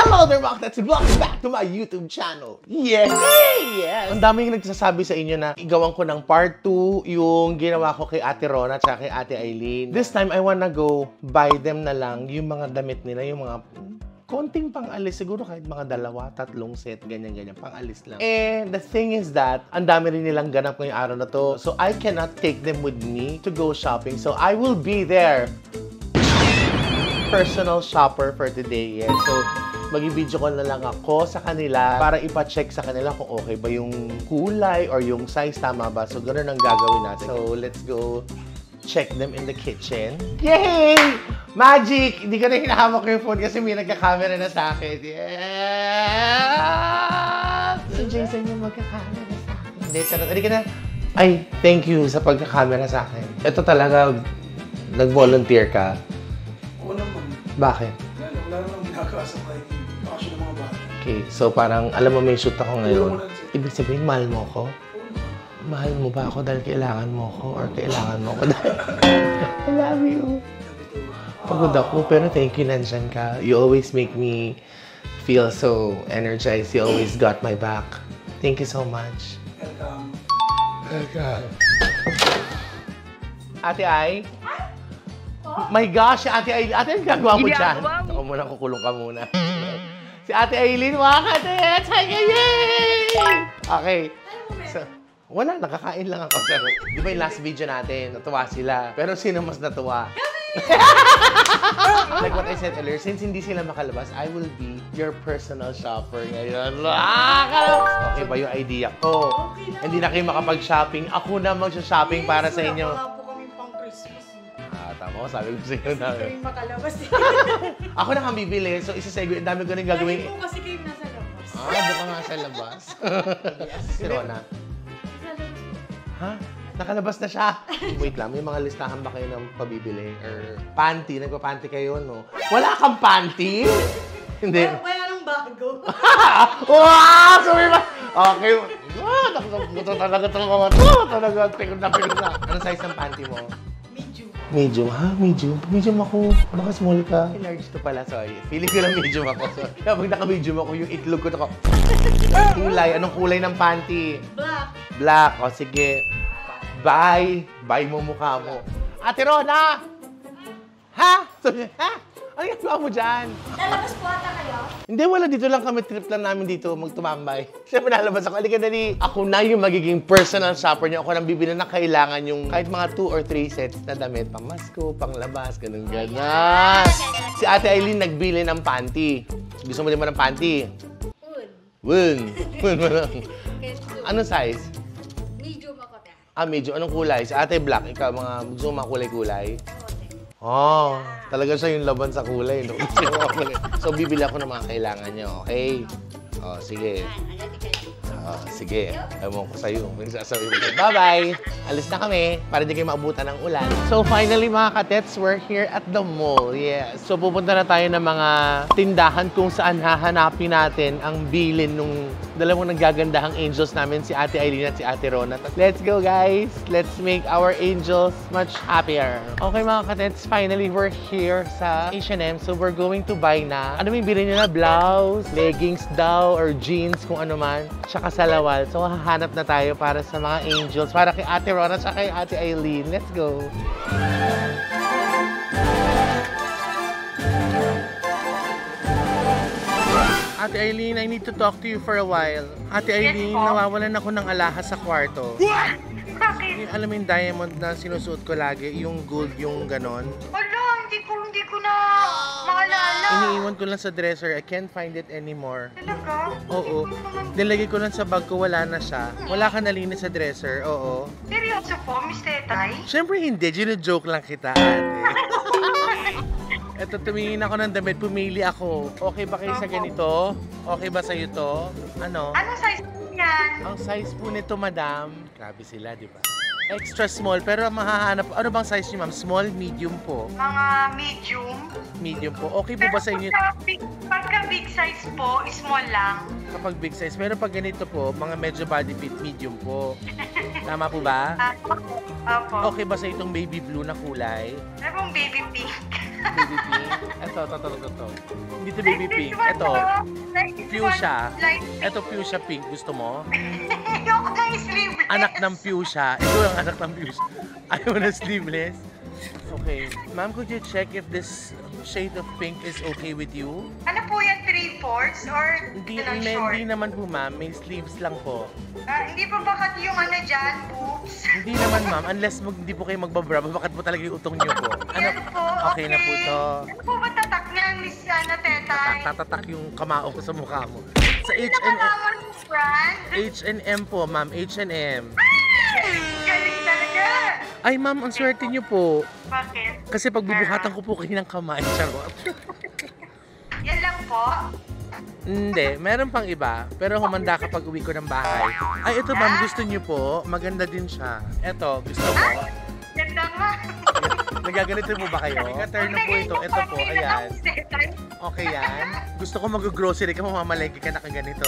Hello there mga katets! Welcome back to my YouTube channel! Yes! Yes! Ang daming nagsasabi sa inyo na igawan ko ng part 2 yung ginawa ko kay Ate Rona at kay Ate Aileen. This time, I wanna go buy them na lang yung mga damit nila, yung mga konting pang-alis, siguro kahit mga 2-3 set, ganyan-ganyan, pang-alis lang. And the thing is that, ang dami rin nilang ganap ngayong araw na to. So, I cannot take them with me to go shopping. So, I will be there. Personal shopper for today. Yeah. So, mag-video call na lang ako sa kanila para ipa-check sa kanila kung okay ba yung kulay or yung size, tama ba? So, ganoon ang gagawin natin. So, let's go check them in the kitchen. Yay! Magic! Hindi ko na hinahamok yung phone kasi may nagka-camera na sa akin. Yeah! Si Jason yung magka-camera sa akin. Hindi, sarap. Hindi ka na. Ay, thank you sa pagka-camera sa akin. Ito talaga, nag-volunteer ka. Oo naman. Bakit? Wala naman ginagawa sa bakasyon ng mga bata. Okay, so parang, alam mo may shoot ako ngayon. Ibig sabihin, mahal mo ako? Mahal mo ba ako dahil kailangan mo ako or kailangan mo ako dahil I love you. Pagod ako, pero thank you, nandyan ka. You always make me feel so energized. You always got my back. Thank you so much. Welcome. Welcome. Ate Ai? My gosh, Ate Aileen. Ate, ang gagawa mo dyan? Ako muna, kukulong ka muna. Si Ate Aileen, mga katets! Yay! Okay. So, wala, nakakain lang ako. Di ba yung last video natin, natuwa sila. Pero sino mas natuwa? Like what I said earlier, since hindi sila makalabas, I will be your personal shopper ngayon. Okay ba yung idea ko? Okay na. Hindi na kayo makapag-shopping. Ako na mag-shopping para sa inyo. Wala po kami pang Christmas. Tama ko, sabi ko sa inyo na. Hindi kami makalabas. Ako na kang bibili, so isa-segue, ang dami ko rin gagawin. Dahil po kasi kayo nasa labas. Doon ka nga sa labas. Si Rona. Ha? Nakalabas na siya. Wait lang, may mga listahan ba kayo ng pabibili? Or panty? Nagpa-panty kayo, no? Wala kang panty? Hindi. Wala nang bago. Wow! Sorry ba? Okay. Ito talaga ito mga ito. Talaga, pikot na. Anong size ng panty mo? Medium. Medium? Ha? Medium? Medium ako. Baka small ka. Large to pala, sorry. Feeling ko lang medium ako. So, kaya pag naka-medium ako, yung itlog ko na ko. Kulay. Anong kulay ng panty? Black. Black. O, sige. Bye. Bye mo mukha mo. Ate Rona! Ha? Ha? Ano yung mo dyan? Lalabas po ata kayo? Hindi, wala. Dito lang kami. Trip lang namin dito. Magtumambay. Siyempre, nalabas ako. Halika dali. Ako na yung magiging personal shopper niyo. Ako nang bibili na kailangan yung kahit mga 2 or 3 sets na damit. Pang masko, pang labas, ganun-ganon. Si Ate Aileen nagbili ng panty. Gusto mo din mo ng panty? Wun. Wun mo lang. Anong size? Medium ako ta. Medium. Anong kulay? Si Ate Black. Ikaw, mga gusto mo mga kulay-kulay? Oh, talaga siya yung laban sa kulay, no? So, bibili ako ng mga kailangan niyo, okay? Oh, sige. Oh, sige. Ewan ko sa'yo. May sasabi mo. Bye-bye! Alis na kami para di kayo maabutan ng ulan. So, finally, mga katets, we're here at the mall. Yes. So, pupunta na tayo ng mga tindahan kung saan hahanapin natin ang bilin nung dalawang naggagandahang angels namin, si Ate Aileen at si Ate Rona. Let's go, guys! Let's make our angels much happier. Okay, mga katets, finally, we're here sa H&M. So, we're going to buy na. Ano yung bilhin nyo na? Blouse, leggings daw, or jeans, kung ano man. Tsaka salawal. So, hahanap na tayo para sa mga angels. Para kay Ate Rona at kay Ate Aileen. Let's go! Ate Aileen, I need to talk to you for a while. Ate Aileen, nawawalan ako ng alahas sa kwarto. Bakit? Alam mo yung diamond na sinusuot ko lagi, yung gold, yung ganon. Wala, hindi ko na maalala. Iniiwan ko lang sa dresser. I can't find it anymore. Talaga? Oo. Nilagay ko lang sa bag ko, wala na siya. Wala ka nalinis sa dresser, oo. Seryoso po, Miss Tetay? Siyempre hindi, gino-joke lang kita, ate. Eto, tumingin ako ng damit, pumili ako. Okay ba kayo sa ganito? Okay ba sa'yo to? Ano? Anong size po yan? Ang size po nito, madam. Grabe sila, di ba? Extra small, pero mahahanap. Ano bang size niyo, ma'am? Small, medium po? Mga medium. Medium po. Okay po ba sa inyo? Pagka big size po, small lang. Kapag big size. Pero pag ganito po, mga medyo body fit, medium po. Tama po ba? Opo. Okay ba sa itong baby blue na kulay? Ano pong baby pink? Baby pink. Ito. Hindi to baby Like pink. this one, Ito, no? Like this fuchsia. one. Like, Ito, fuchsia pink. Gusto mo? ayoko ng sleeveless. Anak ng fuchsia. Ito ang anak ng fuchsia. Ayaw na sleeveless. Okay. Ma'am, could you check if this shade of pink is okay with you? Ano po yan, 3/4 or Hindi, ganun short? hindi naman po, ma'am. May sleeves lang po. Hindi po bakit yung ano dyan, boobs? Hindi naman, ma'am. Unless hindi po kayo magbabra, bakit po talaga yung utong niyo po? Yan po, Okay na po to. Ano po ba tatak niyan, Miss Tetay? Tatatak yung kamao ko sa mukha mo. Sa Nakalaman mo, brand? H&M po, ma'am. H&M. Galing talaga. Ay, ma'am, ang swerte niyo po. Bakit? Kasi pagbubuhatan ko po kayo ng kamay. Charot. Yan lang po. Hindi, meron pang iba. Pero humanda kapag uwi ko ng bahay. Ay, ito ma'am, gusto niyo po. Maganda din siya. Ito, gusto mo. Ganda nga. Nagaganito mo ba kayo? Turn na po ito. Ito po, ayan. Okay yan. Gusto ko mag-grocery ka, mamamalengke ka na kaganito.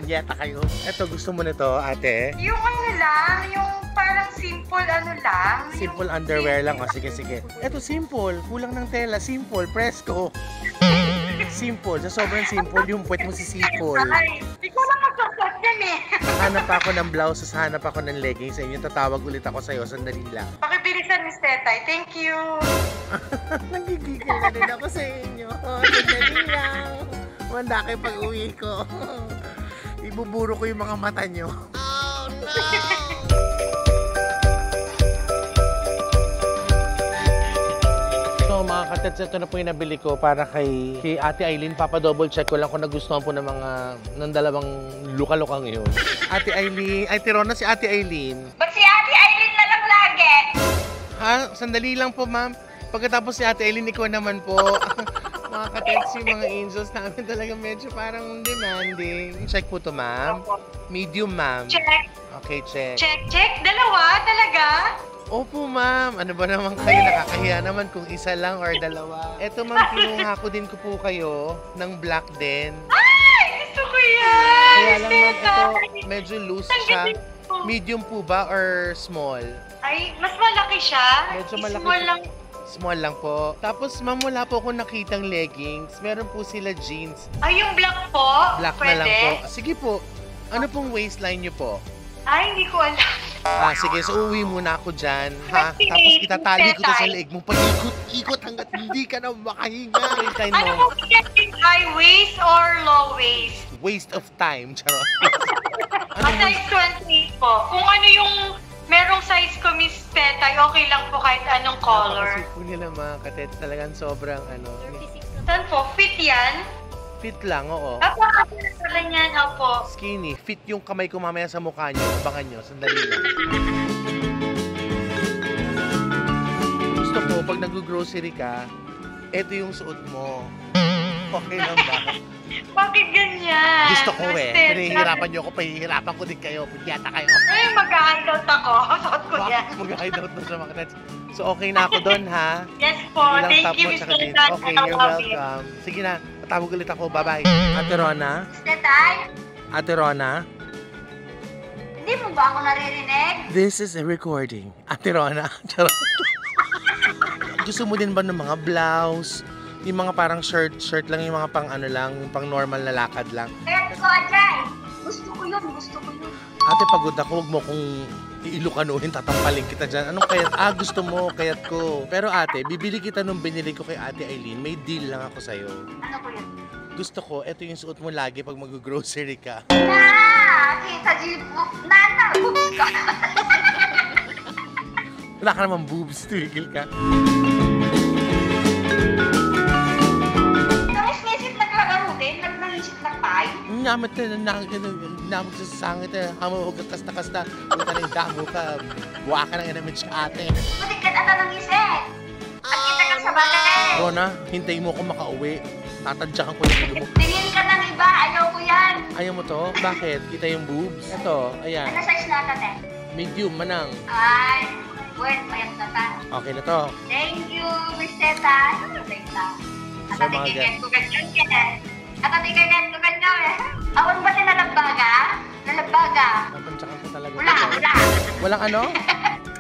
Yeta kayo. Ito, gusto mo nito, ate? Yung ano lang, yung parang simple ano lang. Simple underwear lang. O, sige. Ito, simple. Kulang ng tela. Simple. Presko. Simple. Sa sobrang simple, yung puwet mo sisipol. Ay, ikaw lang magsusot yan eh. Hanap pa ako ng blouse, hanap ako ng leggings. Sa inyo, tatawag ulit ako sa'yo. Sandali lang. Pakibilisan, Miss Tetay. Thank you. Nagigigil na din ako sa inyo. Sandali lang. Manda kayo pag uwi ko. Ibuburo ko yung mga mata nyo. Oh, no! So mga katets, ito na po yung nabili ko para kay Ate Aileen. Papa-double check ko lang kung nagustuhan po ng mga ng dalawang luka-lukang yun. Ate Aileen, ay Tirona si Ate Aileen. Ba't si Ate Aileen na lang lagi? Ha? Sandali lang po, ma'am. Pagkatapos si Ate Aileen, ikaw naman po. Mga katets, yung mga angels namin talaga medyo parang demanding. Check po to, ma'am. Medium, ma'am. Check. Okay, check. Check. Dalawa talaga? Opo, ma'am. Ano ba naman kayo? Nakakahiya naman kung isa lang or dalawa. Eto, ma'am, kinuha ko din ko po kayo ng black din. Ay! Gusto ko yan! Kaya lang, ma'am, ito Tetay. medyo loose Ang siya. galing po. Medium po ba or small? Ay, mas malaki siya. Medyo malaki Small po. lang. Small lang po. Tapos, ma'am, wala po akong nakitang leggings. Meron po sila jeans. Ay, yung black po? Black Pwede? na lang po. Sige po. Ano pong waistline niyo po? Ay, hindi ko alam. Sige. So, uwi muna ako dyan. Ha? Sige, Tapos, itatali ko to sa Tetay. leeg mo. Pag-ikot hanggat hindi ka na makahinga. Waistline Ano mo. po yan? High waist or low waist? Waste of time. Charot. Ang size 28 po. Kung ano yung merong size ko, Miss Tetay, okay lang po kahit anong color. Napakasweet po nila mga katets. Talagang sobrang ano. Saan po? Fit yan? Fit lang, oo. Apo, pala niyan, opo. Skinny. Fit yung kamay ko mamaya sa mukha nyo. Abangan nyo. Sandali lang. Gusto ko, pag nag-grocery ka, eto yung suot mo. Okay lang ba? Bakit ganyan? Gusto ko Miss eh. Tetay? Pinahihirapan nyo ako, pahihirapan ko din kayo. Punyata kayo. Ay, mag-hideout ako. Suot ko yan. Mag-hideout na siya mga katets. So okay na ako doon ha. Yes po. Ilang Thank top you, mo Miss tsaka jeans. Tetay. Okay, I you're love it. welcome. Sige na, patawag ulit ako. Bye-bye. Ate Rona? Miss Tetay, Ate Rona? hindi mo ba ako naririnig? This is a recording. Ate Rona? Charot. Gusto mo din ba ng mga blouse? Yung mga parang shirt lang, yung mga pang ano lang, yung pang normal na lakad lang. Let's go, Ajay. Gusto ko yun. Ate, pagod ako, huwag mo kung iilukanuhin, tatampaling kita dyan. Anong kayat? Gusto mo, kayat ko. Pero ate, bibili kita nung binili ko kay Ate Aileen. May deal lang ako sa'yo. Ano ko yun? Gusto ko, ito yung suot mo lagi pag mag-grocery ka. Kita jeep mo. Nana, oops ka. Wala ka naman boobs, tigil ka. Namisip naglagaro din. Nagnanisip na pie. Nyamit na, namag sa sangit eh. Hamo, huwag ka kasta-kasta. Punta na yung damo ka. Buwa ka ng enamit siya ate. Matikat ata ng isip. At kita ka sa bagay. Rona, hintayin mo ako makauwi. Tatadyakan ko yung ulo mo. Tingin ka ng iba. Ayaw ko yan. Ayaw mo to? Bakit? Kita yung boobs? Ito, ayan. Ano size natin eh? Medium, manang. Ay, wait, mayat na ta. Okay na to. Thank you, Miss Teta. Thank you. At So, mga atikikin ko ganyan yan. At atikikin ko ganyan. Awan ba si nalagbaga? Nalagbaga. Natadyakan ko talaga. Pula. Walang ano?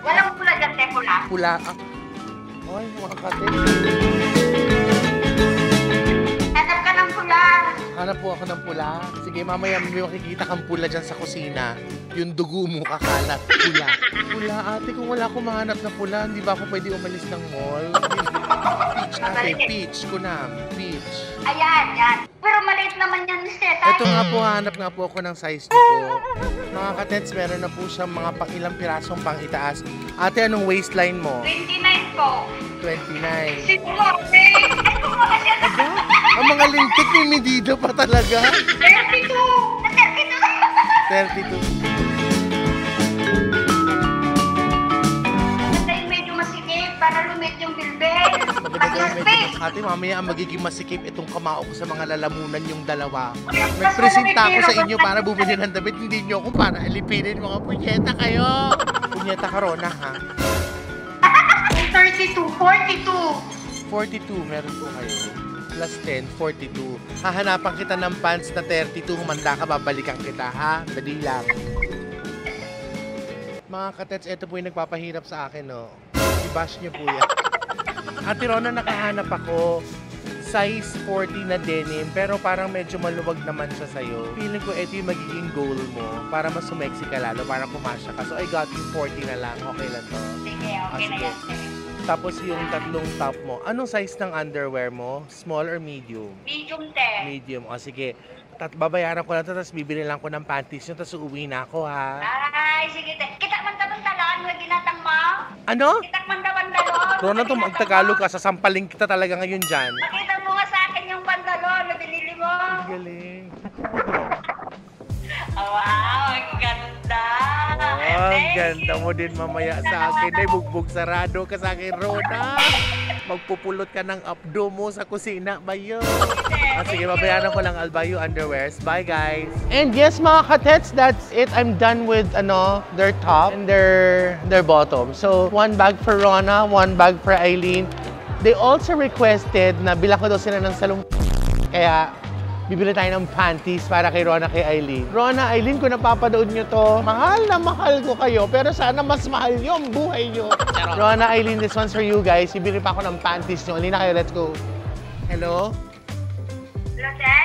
Walang pula dyan, te, pula. Pula. Ay, mga katex. Hanap ka ng pula. Hanap po ako ng pula. Sige, mamaya may makikita kang pula dyan sa kusina. Yung dugo mo kakalat. Pula. Pula, ate, kung wala akong mahanap na pula, hindi ba ako pwede umalis ng mall? Peach, ate, peach ko na. Peach. Ayan, yan. Pero maliit naman yan, Miss Teta. Ito nga po, hanap nga po ako ng size niyo po. Mga katets, meron na po siyang mga ilang pirasong pang itaas. Ate, anong waistline mo? 29 po. 29. Siguro, ay, kumuha siya na. Ang mga lintik may medida pa talaga. 32. 32. Tayo medyo masikip para lumit yung bilbil. Maganda medyo. Ate, mamaya ang magiging masikip itong kamao ko sa mga lalamunan yung dalawa. Nagpresenta ako sa inyo para bumili ng damit. Hindi nyo ako para alipinin mga punyeta kayo. Punyeta ka, Rona, ha? 32, 42. 42, meron po kayo. Plus 10, 42. Hahanapan kita ng pants na 32. Humanda ka, babalikan kita, ha? Dali lang. Mga katets, ito po yung nagpapahirap sa akin, no? I-bash nyo po yan. Ate Rona, nakahanap ako. Size 40 na denim, pero parang medyo maluwag naman siya sa'yo. Feeling ko ito yung magiging goal mo para mas sumexy ka lalo, para pumasya ka. So I got you 40 na lang. Okay lang to. Sige, okay na yan. Tapos yung tatlong top mo. Anong size ng underwear mo? Small or medium? Medium, te. Medium. O sige. Babayaran ko lang to, tapos bibili lang ko ng panties nyo, tapos uuwi na ako, ha? Ay, sige, te. Kita man tabantalaan, wag ginatang mo. Ano? Kita man tabantalon. Rona, to magtagalog ka. Sasampaling kita talaga ngayon dyan. Makita mo nga sa akin yung pantalon na binili mo. Galing. Wow, ang ganda. Oh, ang ganda mo din mamaya sa akin. Ay, bugbog sarado ka sa akin, Rona. Magpupulot ka ng abdo mo sa kusina ba yun? Sige, babayaran ko lang. I'll buy you underwears. Bye, guys. And yes, mga katets, that's it. I'm done with their top and their bottom. So, one bag for Rona, one bag for Eileen. They also requested na bilang ko daw sila ng salong kaya bibili tayo ng panties para kay Rona, kay Eileen. Rona, Eileen, kung napapanood nyo to, mahal na mahal ko kayo, pero sana mas mahal yung buhay nyo. Rona, Eileen, this one's for you guys. Bibili pa ako ng panties nyo. Alina kayo, let's go. Hello? Lose?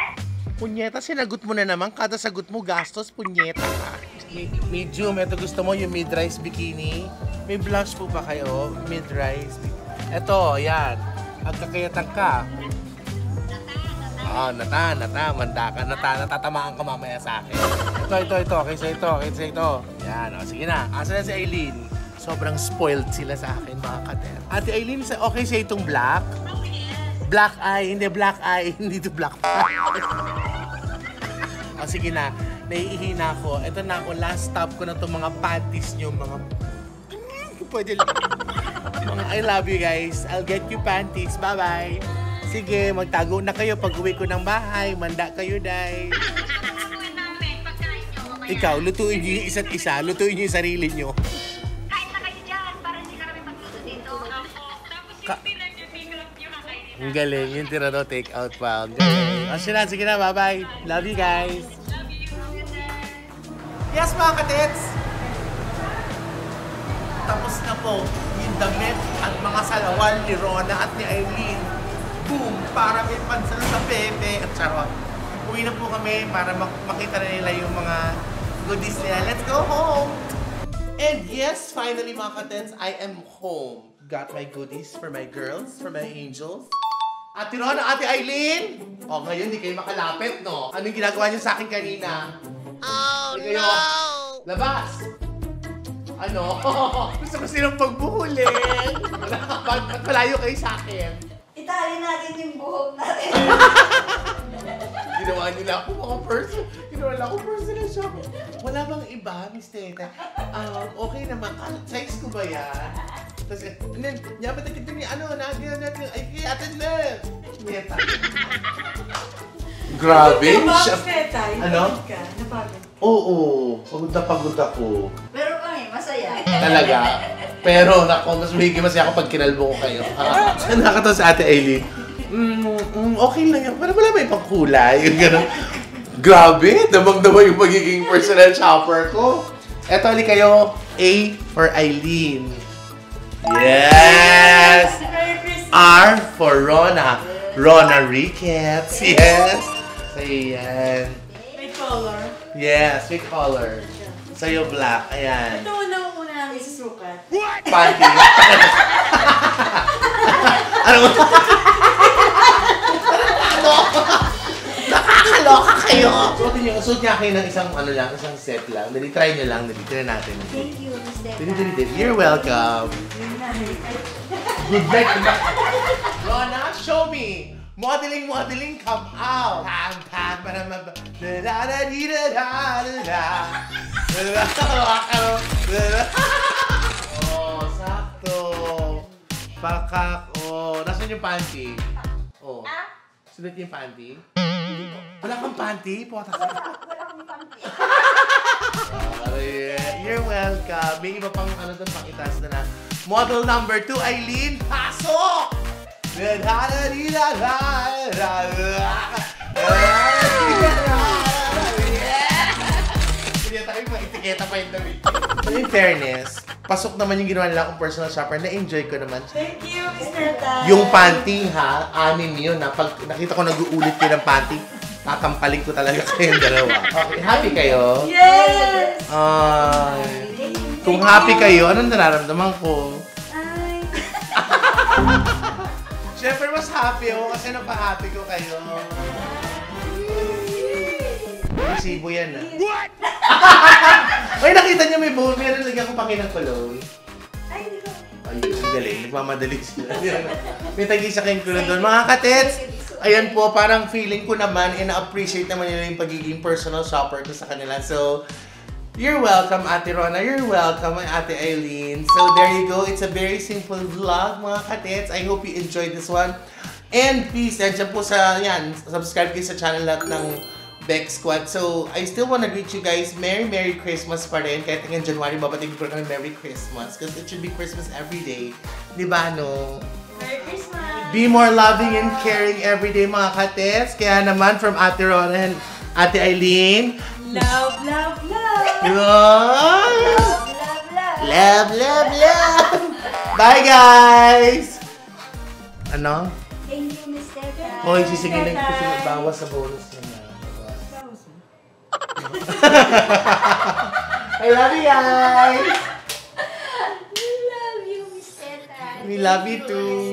Punyeta, sinagot mo na naman. Kada sagot mo, gastos, punyeta ka. Medium, ito gusto mo, yung mid-rise bikini. May blush po ba kayo? Mid-rise. Ito, yan. Ang kakayatan ka. Natatamaan ka mamaya sa akin. Ito. Okay sa ito. Yan, sige na. Asa na si Eileen? Sobrang spoiled sila sa akin, mga kater. Ate Eileen, okay sa itong black? Black eye, hindi black eye. Hindi to black eye. O, sige na. Naiihi na ako. Ito na ako. Last stop ko na itong mga panties nyo. Mga... Pwede lang. Mga I love you guys. I'll get you panties. Bye-bye. Sige, magtago na kayo pag uwi ko ng bahay. Manda kayo, day. Ikaw, lutuin nyo yung isa't isa. Lutuin nyo yung sarili nyo. Kain na kayo dyan para hindi kami magluto dito. Tapos yung pinag yung kakainin. Ang galing. Yung tira daw, take out pa. Ang galing. O, sige na. Bye-bye. Love you guys. Yes, mga katits. Tapos na po yung damit at mga salawal ni Rona at ni Eileen. Boom! Para may pansal sa Pepe at charot. Uwi na po kami para makita na nila yung mga goodies nila. Let's go home! And yes, finally mga katens, I am home. Got my goodies for my girls, for my angels. Ate Rona, Ate Eileen! O ngayon, di kayo makalapit, no? Anong ginagawa niyo sa akin kanina? Oh, no! Labas! Ano? Gusto ko silang pagbuhulin. Wala ka ba? Ba't malayo kayo sa akin? Itali natin yung buhok natin. Ginawa nila ako mga person. Ginawa nila ako personal shopper. Wala bang iba, Miss Teta? Okay naman. Size ko ba yan? Tapos, nyabat na kita niya, nagyan natin, ay, kaya atin na. Teta. Grabe. Napagod ka, Ano? napagod. Oo. Pagod ako. Pero kami, masaya. Talaga. Pero, mas masaya ako pag kinalbo ko kayo. Nakakatawa sa Ate Eileen. Okay lang yan. Pero wala may pangkulay. Yung gano'n. Grabe. Damang-dama yung magiging personal shopper ko. Eto, ali kayo. A for Eileen. Yes! Merry Christmas! R for Rona. Rona Ricketts. Yes! Sa'yo yan. May color. Yes, may color. Sa'yo black. Ayan. Ito una namin susukat. Panty. Ano? Nakakaloka kayo. Suot niya kayo ng isang isang set lang. Dali, try nyo lang. Dali, try natin. Thank you, Miss Teta. Dali. You're welcome. Good night. Rona, show me. Modeling, come out. Pam, Oh, sakto. Pakak. Oh, nasaan yung panty? Oh. Sunod yung panty? Wala kang panty? Puta ka. Wala akong panty. You're welcome. May iba pang doon, pang itaas na. Model number 2, Aileen. Pasok! Hindi tayo ma-etiketa pa yung damit. In fairness, pasok naman yung ginawa nila akong personal shopper. Na-enjoy ko naman. Thank you, Miss Teta. Yung panty ha, 6 yun ha. Pag nakita ko nag-uulit kayo ng panty, tatampaling ko talaga kayong dalawa. Okay, happy kayo? Yes! Ay. Kung happy kayo, anong nararamdaman ko? Ay. Siyempre, mas happy ako kasi napahati ko kayo. Resibo yan ah. What? Ay, nakita niyo may bowl. Meron lagyan ko pakinang kulong. Ay, hindi ko. Ayun, ang galing. Nagmamadali sila. May tag-isa kayong kulong doon. Mga katets, ayan po, parang feeling ko naman and na-appreciate naman nila yung pagiging personal shopper ko sa kanila. So, you're welcome, Ate Rona. You're welcome, Ate Aileen. So, there you go. It's a very simple vlog, mga katets. I hope you enjoyed this one. And please, nandiyan po sa, subscribe kayo sa channel natin ng Bex Squad. So, I still wanna greet you guys. Merry Christmas pa rin. Kahit hanggang January, babating ko kami Merry Christmas. Because it should be Christmas every day. Diba, no? Merry Christmas! Be more loving and caring every day, mga katets. Kaya naman, from Ate Rona and Ate Aileen, Love, love, love! love, Love, love, love! love, love. Bye, guys! Ano? Thank you, Miss Teta. Hoy, sisigilin ko Teta. sila. Bawas sa bonus niya. I love you, guys! We love you, Miss Teta. We love you too.